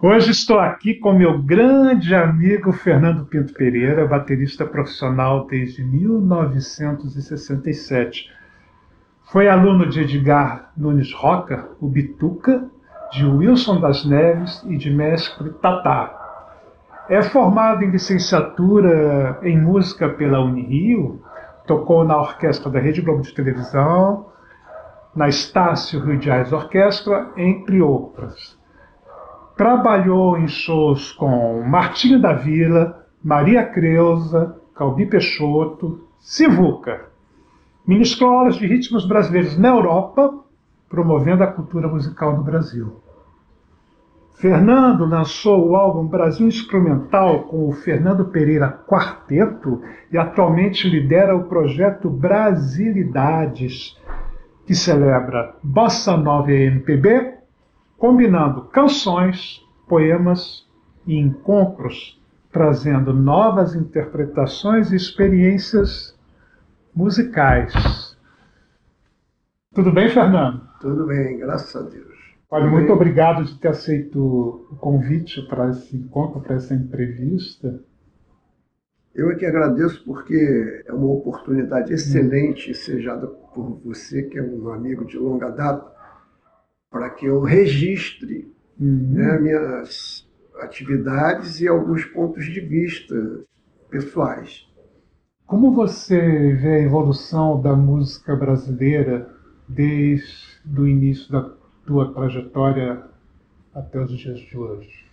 Hoje estou aqui com meu grande amigo Fernando Pinto Pereira, baterista profissional desde 1967. Foi aluno de Edgar Nunes Roca, o Bituca, de Wilson das Neves e de mestre Tatá. É formado em licenciatura em música pela Unirio, tocou na orquestra da Rede Globo de Televisão, na Estácio Rio Jazz Orquestra, entre outras. Trabalhou em shows com Martinho da Vila, Maria Creuza, Calbi Peixoto, Sivuca. Ministrou aulas de ritmos brasileiros na Europa, promovendo a cultura musical no Brasil. Fernando lançou o álbum Brasil Instrumental com o Fernando Pereira Quarteto e atualmente lidera o projeto Brasilidades, que celebra bossa nova e MPB, combinando canções, poemas e encontros, trazendo novas interpretações e experiências musicais. Tudo bem, Fernando? Tudo bem, graças a Deus. Olha, Tudo muito bem. obrigado de ter aceito o convite para esse encontro, para essa entrevista. Eu é que agradeço porque é uma oportunidade excelente sejada por você, que é um amigo de longa data, para que eu registre minhas atividades e alguns pontos de vista pessoais. Como você vê a evolução da música brasileira desde o início da tua trajetória até os dias de hoje?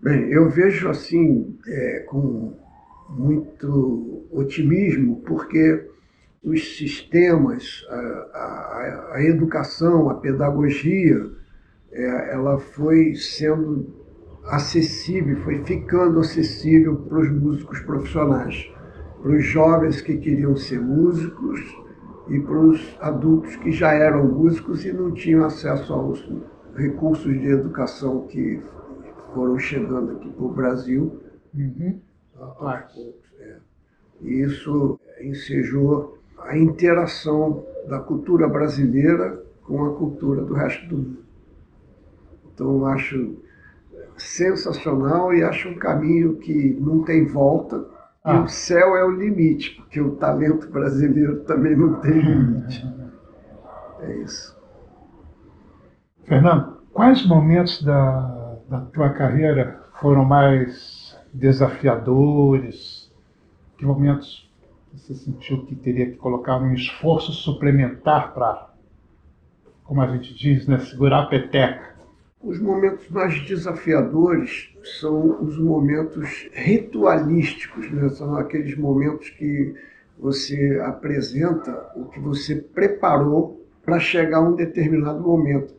Bem, eu vejo assim com muito otimismo, porque os sistemas, a educação, a pedagogia, ela foi sendo acessível, foi ficando acessível para os músicos profissionais, para os jovens que queriam ser músicos e para os adultos que já eram músicos e não tinham acesso aos recursos de educação que foram chegando aqui para o Brasil aos poucos. E isso ensejou a interação da cultura brasileira com a cultura do resto do mundo. Então, eu acho sensacional e acho um caminho que não tem volta. E o céu é o limite, porque o talento brasileiro também não tem limite. É isso. Fernando, quais momentos da tua carreira foram mais desafiadores? Que momentos você sentiu que teria que colocar um esforço suplementar para, como a gente diz, né, segurar a peteca? Os momentos mais desafiadores são os momentos ritualísticos, né? São aqueles momentos que você apresenta o que você preparou para chegar a um determinado momento.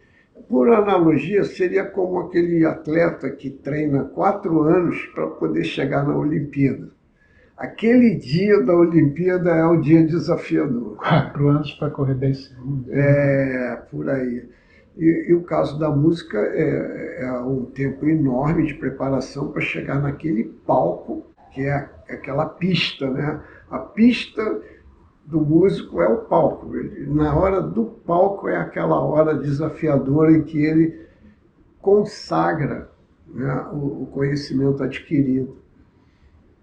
Por analogia, seria como aquele atleta que treina 4 anos para poder chegar na Olimpíada. Aquele dia da Olimpíada é o dia desafiador. 4 anos para correr 10 segundos. Por aí. E o caso da música é um tempo enorme de preparação para chegar naquele palco, que é aquela pista, né? A pista do músico é o palco. Na hora do palco é aquela hora desafiadora em que ele consagra, né, o conhecimento adquirido.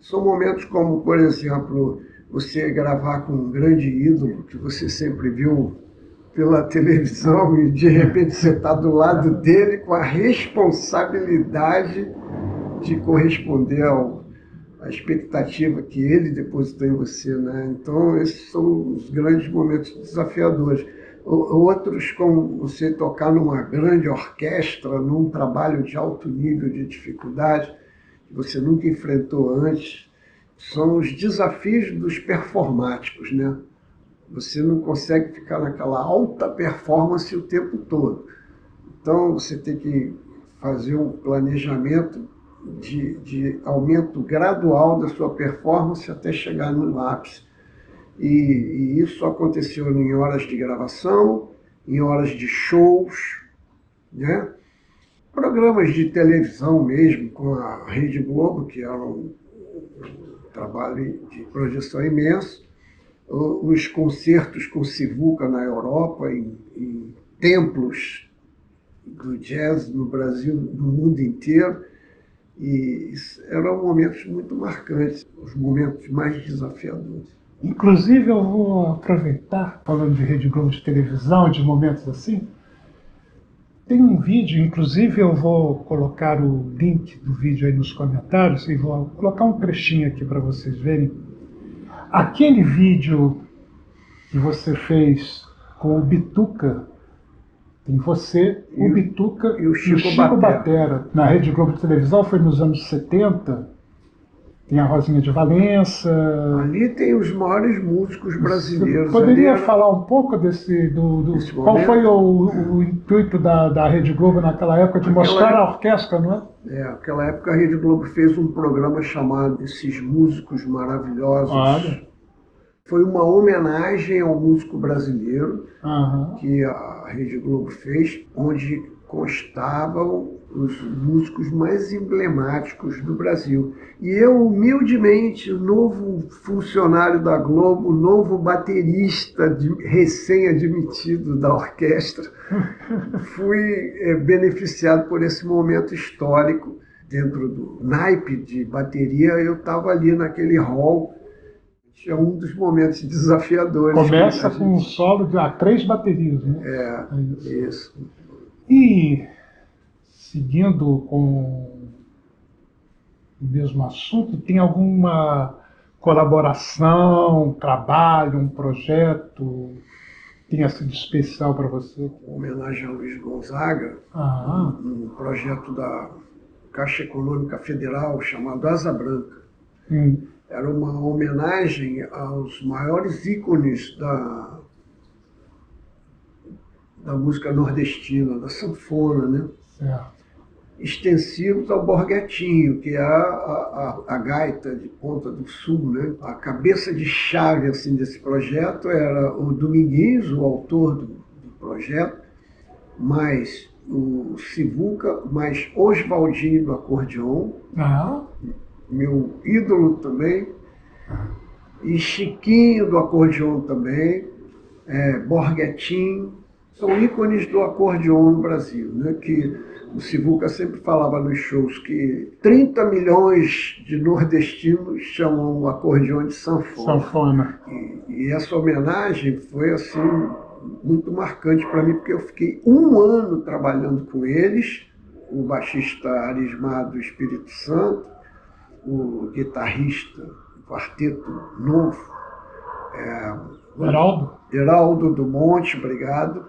São momentos como, por exemplo, você gravar com um grande ídolo que você sempre viu pela televisão e de repente você está do lado dele com a responsabilidade de corresponder à expectativa que ele depositou em você, né? Então esses são os grandes momentos desafiadores. Outros, como você tocar numa grande orquestra, num trabalho de alto nível de dificuldade que você nunca enfrentou antes, são os desafios dos performáticos, né? Você não consegue ficar naquela alta performance o tempo todo. Então, você tem que fazer um planejamento de aumento gradual da sua performance até chegar no ápice. E isso aconteceu em horas de gravação, em horas de shows, né? Programas de televisão mesmo, com a Rede Globo, que era um trabalho de projeção imenso. Os concertos com Sivuca na Europa, em templos do jazz no Brasil, no mundo inteiro. E eram momentos muito marcantes, os momentos mais desafiadores. Inclusive, eu vou aproveitar, falando de Rede Globo de televisão, de momentos assim. Tem um vídeo, inclusive eu vou colocar o link do vídeo aí nos comentários e vou colocar um trechinho aqui para vocês verem. Aquele vídeo que você fez com o Bituca, tem você, o Bituca e o Chico Batera. Na Rede Globo de televisão, foi nos anos 70. Tem a Rosinha de Valença. Ali tem os maiores músicos brasileiros. Você poderia falar um pouco desse qual foi o intuito da Rede Globo naquela época de mostrar a orquestra, não é? Naquela época a Rede Globo fez um programa chamado Esses Músicos Maravilhosos. Olha. Foi uma homenagem ao músico brasileiro que a Rede Globo fez, onde constavam os músicos mais emblemáticos do Brasil. E eu, humildemente, o novo funcionário da Globo, o novo baterista recém-admitido da orquestra, fui beneficiado por esse momento histórico. Dentro do naipe de bateria, eu estava ali naquele hall. É um dos momentos desafiadores. Começa com um solo de 3 baterias, né? Isso. E, seguindo com o mesmo assunto, tem alguma colaboração, trabalho, um projeto que tenha sido especial para você? Homenagem a Luiz Gonzaga, um projeto da Caixa Econômica Federal chamado Asa Branca. Era uma homenagem aos maiores ícones da música nordestina, da sanfona, né? Certo. Extensivos ao Borguetinho, que é a gaita de Ponta do Sul, né? A cabeça de chave assim, desse projeto era o Dominguinhos, o autor do projeto, mais o Sivuca, mais Oswaldinho do acordeon, meu ídolo também, e Chiquinho do acordeon também, Borguetinho, são ícones do acordeon no Brasil, né? Que o Sivuca sempre falava nos shows que 30 milhões de nordestinos chamam o acordeon de sanfona. E essa homenagem foi assim muito marcante para mim, porque eu fiquei 1 ano trabalhando com eles, o baixista Arismar do Espírito Santo, o guitarrista do quarteto novo, Heraldo do Monte, obrigado,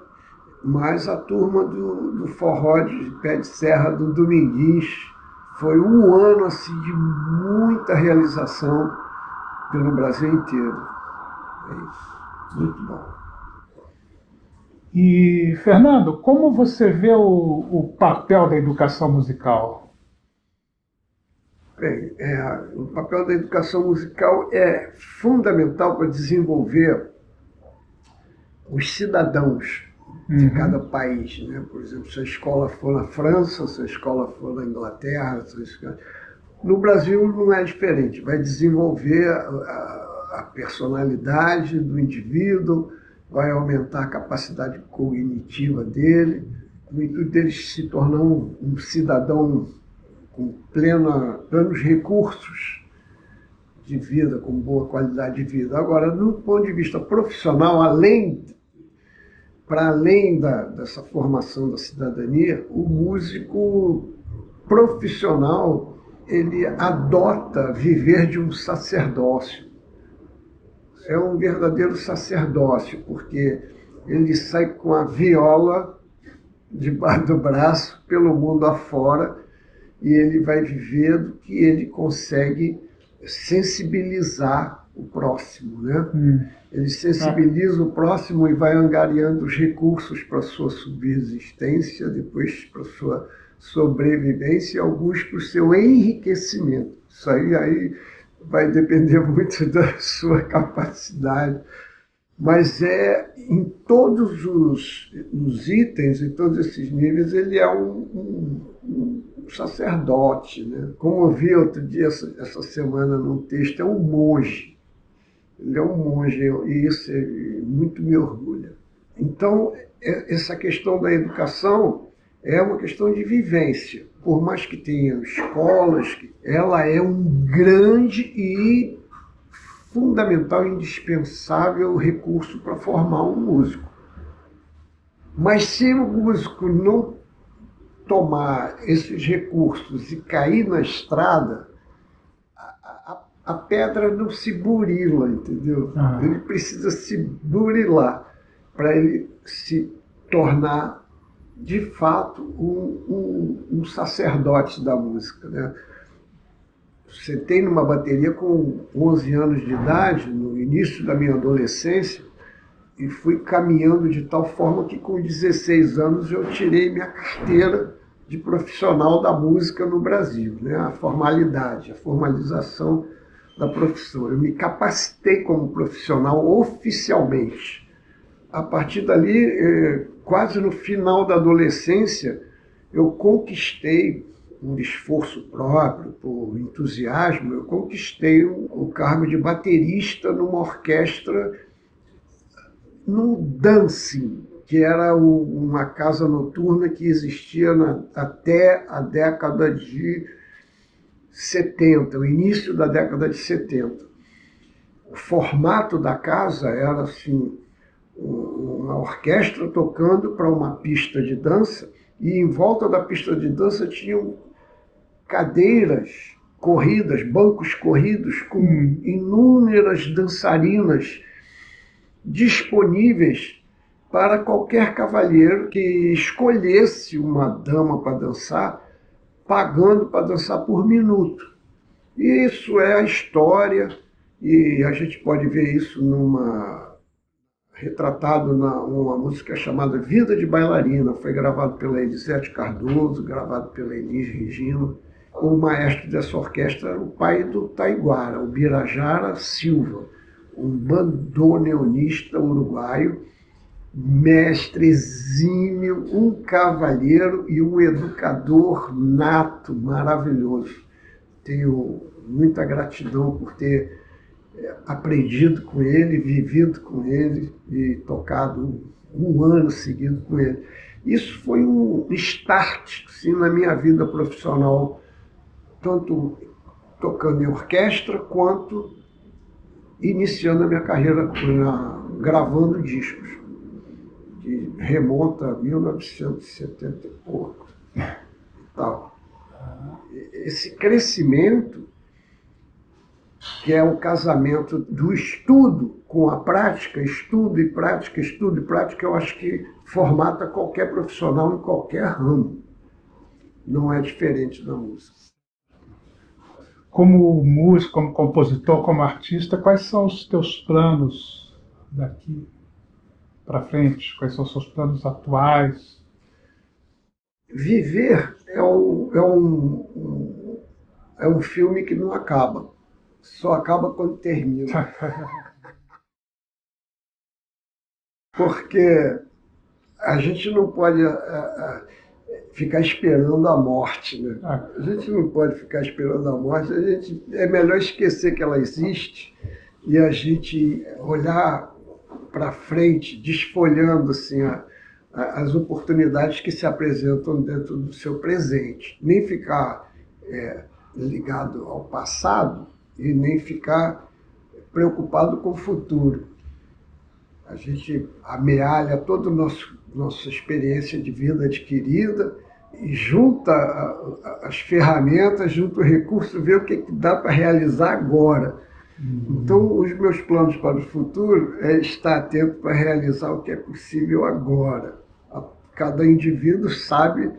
mas a turma do forró de pé de serra do Dominguins. Foi 1 ano assim, de muita realização pelo Brasil inteiro. É isso, muito bom. E, Fernando, como você vê o papel da educação musical? Bem, o papel da educação musical é fundamental para desenvolver os cidadãos de cada país, né? Por exemplo, se a escola for na França, se a escola for na Inglaterra, no Brasil não é diferente. Vai desenvolver a personalidade do indivíduo, vai aumentar a capacidade cognitiva dele, no intuito dele se tornar um cidadão com plenos recursos de vida, com boa qualidade de vida. Agora, do ponto de vista profissional, para além dessa formação da cidadania, o músico profissional ele adota viver de um sacerdócio. É um verdadeiro sacerdócio, porque ele sai com a viola debaixo do braço pelo mundo afora e ele vai viver do que ele consegue sensibilizar o próximo, né? Ele sensibiliza o próximo e vai angariando os recursos para a sua subsistência, depois para a sua sobrevivência e alguns para o seu enriquecimento. Isso aí vai depender muito da sua capacidade. Mas em todos os itens, em todos esses níveis, ele é um sacerdote, né? Como eu vi outro dia, essa semana, num texto, é um monge. Ele é um monge, e isso muito me orgulha. Então, essa questão da educação é uma questão de vivência. Por mais que tenha escolas, ela é um grande e fundamental, indispensável recurso para formar um músico. Mas se o músico não tomar esses recursos e cair na estrada, a pedra não se burila, entendeu? Ele precisa se burilar para ele se tornar, de fato, um sacerdote da música, né? Sentei numa bateria com 11 anos de idade, no início da minha adolescência, e fui caminhando de tal forma que com 16 anos eu tirei minha carteira de profissional da música no Brasil, né? A formalidade, a formalização da profissão. Eu me capacitei como profissional oficialmente. A partir dali, quase no final da adolescência, eu conquistei, por esforço próprio, por entusiasmo, eu conquistei o cargo de baterista numa orquestra, num dancing, que era uma casa noturna que existia até a década de 70, o início da década de 70. O formato da casa era assim, uma orquestra tocando para uma pista de dança, e em volta da pista de dança tinham cadeiras corridas, bancos corridos, com inúmeras dançarinas disponíveis para qualquer cavalheiro que escolhesse uma dama para dançar, pagando para dançar por minuto. E isso é a história, e a gente pode ver isso retratado numa música chamada Vida de Bailarina. Foi gravado pela Elisete Cardoso, gravado pela Elis Regina. O maestro dessa orquestra era o pai do Taiguara, o Birajara Silva, um bandoneonista uruguaio, mestre exímio, um cavalheiro e um educador nato, maravilhoso. Tenho muita gratidão por ter aprendido com ele, vivido com ele e tocado um ano seguido com ele. Isso foi um start, sim, na minha vida profissional, tanto tocando em orquestra quanto iniciando a minha carreira gravando discos, que remonta a 1970 e pouco. Tal. Esse crescimento, que é o casamento do estudo com a prática, estudo e prática, eu acho que formata qualquer profissional em qualquer ramo. Não é diferente da música. Como músico, como compositor, como artista, quais são os teus planos daqui para frente? Quais são os seus planos atuais? Viver é um filme que não acaba. Só acaba quando termina. Porque a gente não pode ficar esperando a morte, né? A gente não pode ficar esperando a morte. É melhor esquecer que ela existe e a gente olhar para frente, desfolhando assim, as oportunidades que se apresentam dentro do seu presente. Nem ficar ligado ao passado e nem ficar preocupado com o futuro. A gente amealha toda a nossa experiência de vida adquirida e junta as ferramentas, junta o recurso, vê o que dá para realizar agora. Então, os meus planos para o futuro é estar atento para realizar o que é possível agora. Cada indivíduo sabe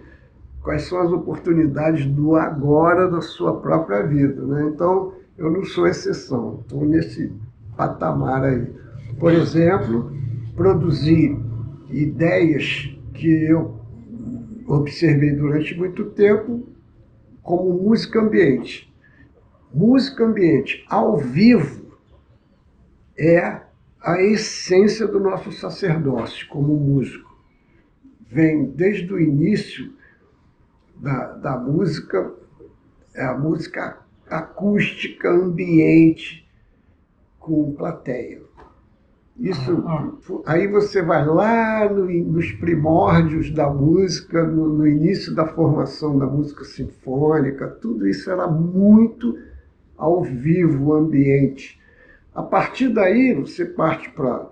quais são as oportunidades do agora da sua própria vida, né? Então, eu não sou exceção, estou nesse patamar aí. Por exemplo, produzir ideias que eu observei durante muito tempo como música ambiente. Música ambiente ao vivo é a essência do nosso sacerdócio como músico. Vem desde o início da música, a música acústica, ambiente, com plateia. Isso, aí você vai lá nos primórdios da música, no início da formação da música sinfônica, tudo isso era muito ao vivo, o ambiente. A partir daí você parte para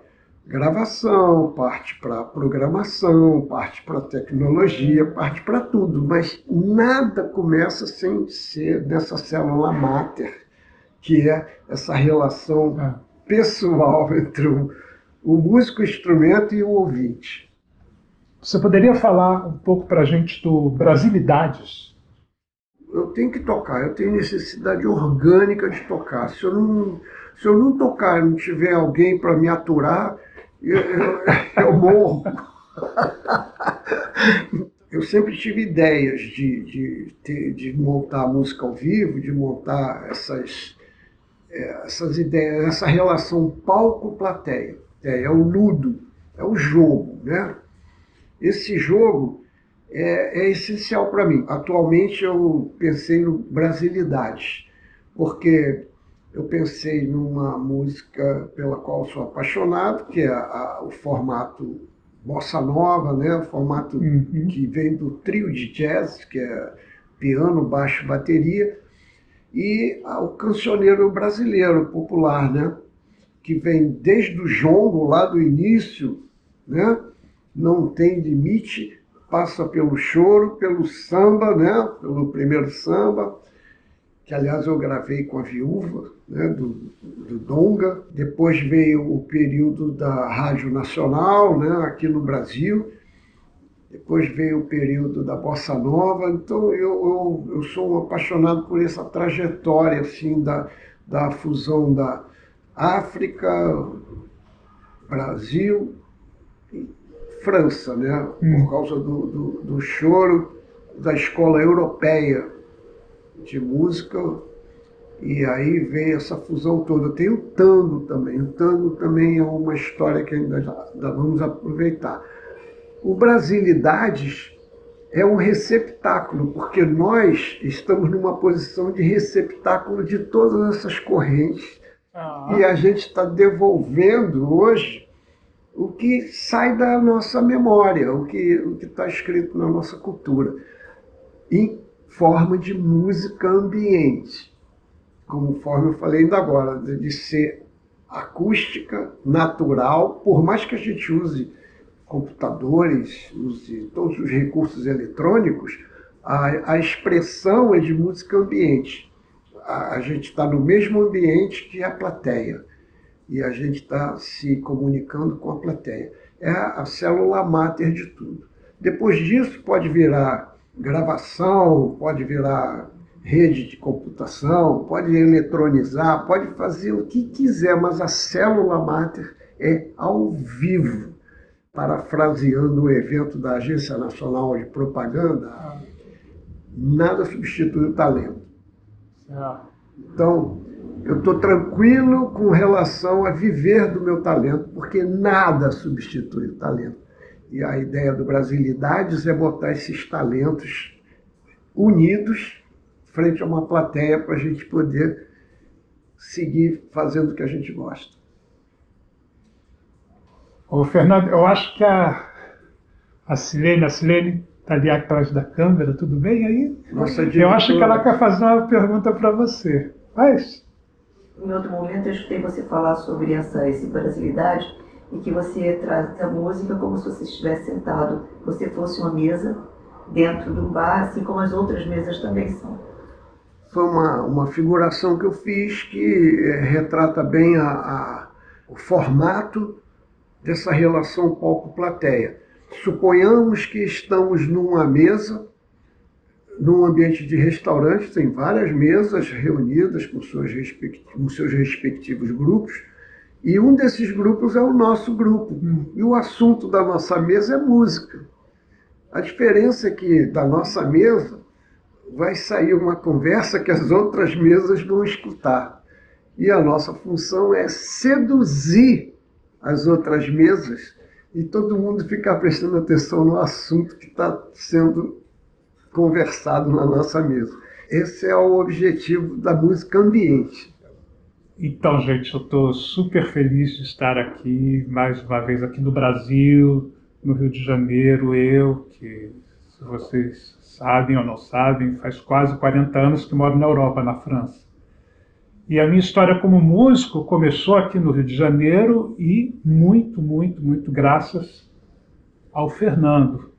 gravação, parte para programação, parte para tecnologia, parte para tudo, mas nada começa sem ser dessa célula máter, que é essa relação pessoal entre o músico, o instrumento e o ouvinte. Você poderia falar um pouco para a gente do Brasilidades? Eu tenho que tocar, eu tenho necessidade orgânica de tocar. Se eu não tocar, não tiver alguém para me aturar, eu morro. Eu sempre tive ideias de montar música ao vivo, de montar essas ideias, essa relação palco-plateia. É o ludo, é o jogo, né? Esse jogo é essencial para mim. Atualmente eu pensei no Brasilidades, porque eu pensei numa música pela qual sou apaixonado, que é o formato bossa nova, né? O formato que vem do trio de jazz, que é piano, baixo, bateria, e o cancioneiro brasileiro popular, né? Que vem desde o jongo, lá do início, né? Não tem limite, passa pelo choro, pelo samba, né? Pelo primeiro samba, que aliás eu gravei com a viúva, né? do Donga. Depois veio o período da Rádio Nacional, né? Aqui no Brasil. Depois veio o período da Bossa Nova. Então eu sou um apaixonado por essa trajetória assim, da fusão da África, Brasil e França, né? Por causa do choro da escola europeia de música, e aí vem essa fusão toda. Tem o tango também. O tango também é uma história que ainda vamos aproveitar. O Brasilidades é um receptáculo, porque nós estamos numa posição de receptáculo de todas essas correntes. E a gente está devolvendo hoje o que sai da nossa memória, o que está escrito na nossa cultura, em forma de música ambiente, conforme eu falei ainda agora, de ser acústica, natural, por mais que a gente use computadores, use todos os recursos eletrônicos, a expressão é de música ambiente. A gente está no mesmo ambiente que a plateia, e a gente está se comunicando com a plateia. É a célula máter de tudo. Depois disso pode virar gravação, pode virar rede de computação, pode eletronizar, pode fazer o que quiser, mas a célula máter é ao vivo. Parafraseando o evento da Agência Nacional de Propaganda, nada substitui o talento. Então, eu estou tranquilo com relação a viver do meu talento, porque nada substitui o talento. E a ideia do Brasilidades é botar esses talentos unidos frente a uma plateia para a gente poder seguir fazendo o que a gente gosta. Ô, Fernando, eu acho que a Silene está ali atrás da câmera, tudo bem aí? Nossa, eu acho que ela quer fazer uma pergunta para você. Faz. Em outro momento eu escutei você falar sobre esse Brasilidade e que você traz a música como se você estivesse sentado, você fosse uma mesa dentro de um bar, assim como as outras mesas também são. Foi uma figuração que eu fiz que retrata bem o formato dessa relação palco-plateia. Suponhamos que estamos numa mesa, num ambiente de restaurante, tem várias mesas reunidas com seus respectivos grupos, e um desses grupos é o nosso grupo. E o assunto da nossa mesa é música. A diferença é que da nossa mesa vai sair uma conversa que as outras mesas vão escutar. E a nossa função é seduzir as outras mesas e todo mundo ficar prestando atenção no assunto que está sendo conversado na nossa mesa. Esse é o objetivo da música ambiente. Então, gente, eu estou super feliz de estar aqui, mais uma vez aqui no Brasil, no Rio de Janeiro. Eu, que se vocês sabem ou não sabem, faz quase 40 anos que moro na Europa, na França. E a minha história como músico começou aqui no Rio de Janeiro e muito graças ao Fernando.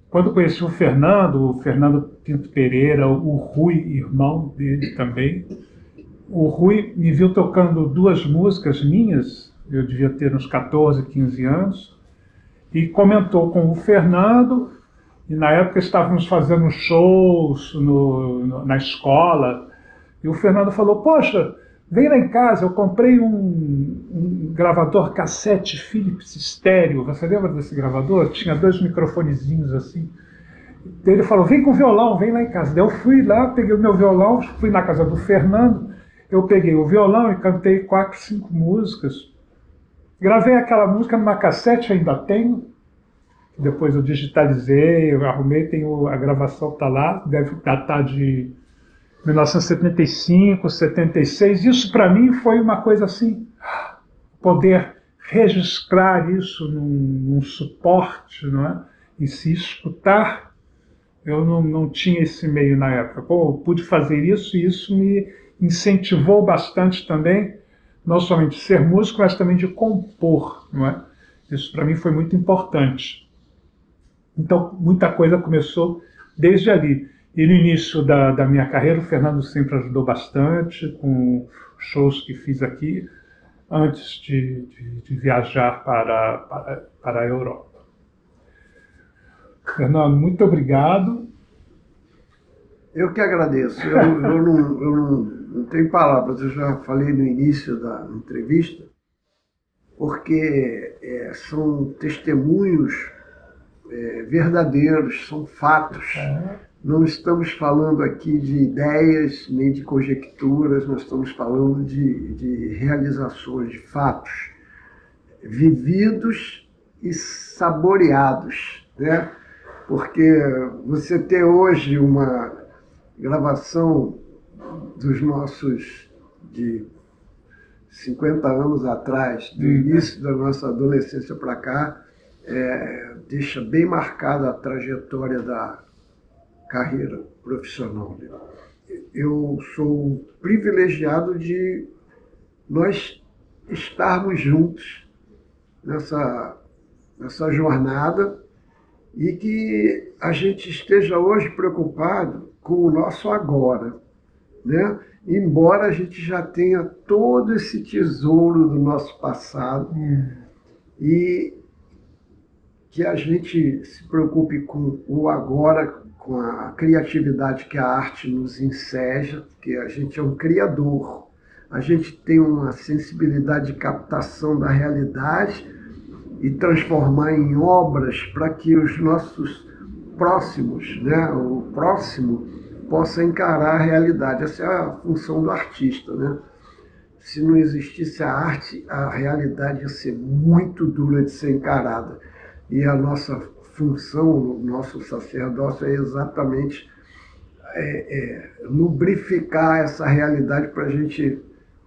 Quando eu conheci o Fernando Pinto Pereira, o Rui, irmão dele também, o Rui me viu tocando 2 músicas minhas, eu devia ter uns 14, 15 anos, e comentou com o Fernando, e na época estávamos fazendo shows na escola, e o Fernando falou, poxa, vem lá em casa, eu comprei um gravador cassete Philips estéreo, você lembra desse gravador? Tinha 2 microfonezinhos assim. Ele falou, vem com o violão, vem lá em casa. Daí eu fui lá, peguei o meu violão, fui na casa do Fernando, eu peguei o violão e cantei 4, 5 músicas. Gravei aquela música numa cassete, ainda tenho. Depois eu digitalizei, eu arrumei, a gravação está lá, deve datar de 1975, 76. Isso para mim foi uma coisa assim, poder registrar isso num suporte, não é? E se escutar. Eu não tinha esse meio na época. Pô, eu pude fazer isso e isso me incentivou bastante também, não somente de ser músico, mas também de compor, não é? Isso para mim foi muito importante. Então, muita coisa começou desde ali. E no início da minha carreira, o Fernando sempre ajudou bastante com shows que fiz aqui, antes de viajar para a Europa. Fernando, muito obrigado. Eu que agradeço. Eu não tenho palavras, eu já falei no início da entrevista, porque são testemunhos verdadeiros, são fatos. Não estamos falando aqui de ideias nem de conjecturas, nós estamos falando de realizações, de fatos vividos e saboreados, né? Porque você ter hoje uma gravação dos nossos de 50 anos atrás, do início da nossa adolescência para cá, deixa bem marcada a trajetória da carreira profissional. Eu sou privilegiado de nós estarmos juntos nessa jornada, e que a gente esteja hoje preocupado com o nosso agora, né? Embora a gente já tenha todo esse tesouro do nosso passado, e que a gente se preocupe com o agora, com a criatividade que a arte nos enseja, porque a gente é um criador, a gente tem uma sensibilidade de captação da realidade e transformar em obras para que os nossos próximos, né, o próximo, possa encarar a realidade. Essa é a função do artista, né? Se não existisse a arte, a realidade ia ser muito dura de ser encarada. E a nossa função, o nosso sacerdócio é exatamente lubrificar essa realidade para a gente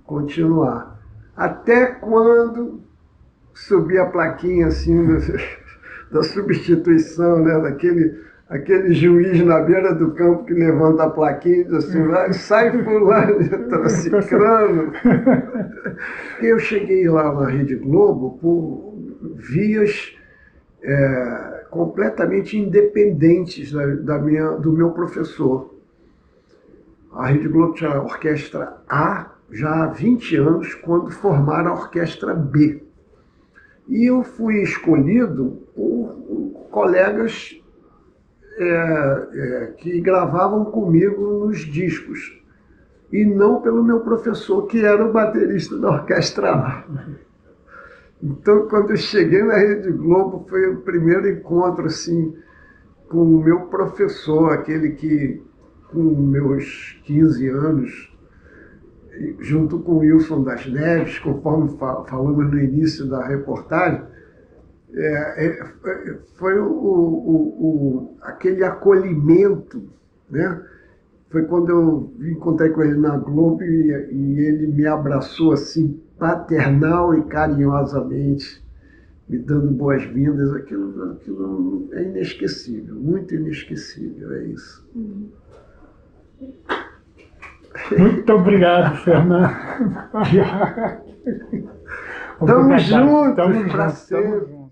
continuar. Até quando subir a plaquinha assim da substituição, né? Aquele juiz na beira do campo que levanta a plaquinha e diz assim, sai fulano, entra ciclano. Eu cheguei lá na Rede Globo por vias completamente independentes do meu professor. A Rede Globo tinha a Orquestra A já há 20 anos, quando formaram a Orquestra B. E eu fui escolhido por colegas que gravavam comigo nos discos, e não pelo meu professor, que era o baterista da Orquestra A. Então, quando eu cheguei na Rede Globo, foi o primeiro encontro assim, com o meu professor, aquele que, com meus 15 anos, junto com o Wilson das Neves, conforme falamos no início da reportagem, foi aquele acolhimento, né, foi quando eu encontrei com ele na Globo e ele me abraçou assim, paternal e carinhosamente, me dando boas-vindas. Aquilo é inesquecível, muito inesquecível, é isso. Muito obrigado, Fernando. Tamo juntos, tamo pra juntos, sempre. tamo juntos.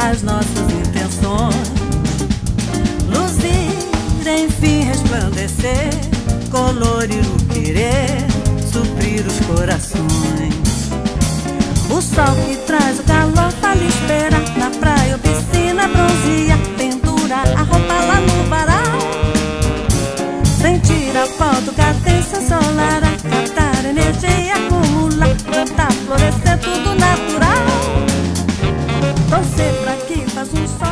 As nossas intenções, luzir, enfim resplandecer, colorir o querer, suprir os corações. O sol que traz o calor pra lhe esperar na praia ou piscina, bronzia, pendurar a roupa lá no varal, sentir a foto, cadência solar, captar energia, acumular, plantar, florescer, tudo natural. Torcer pra que faz um sol.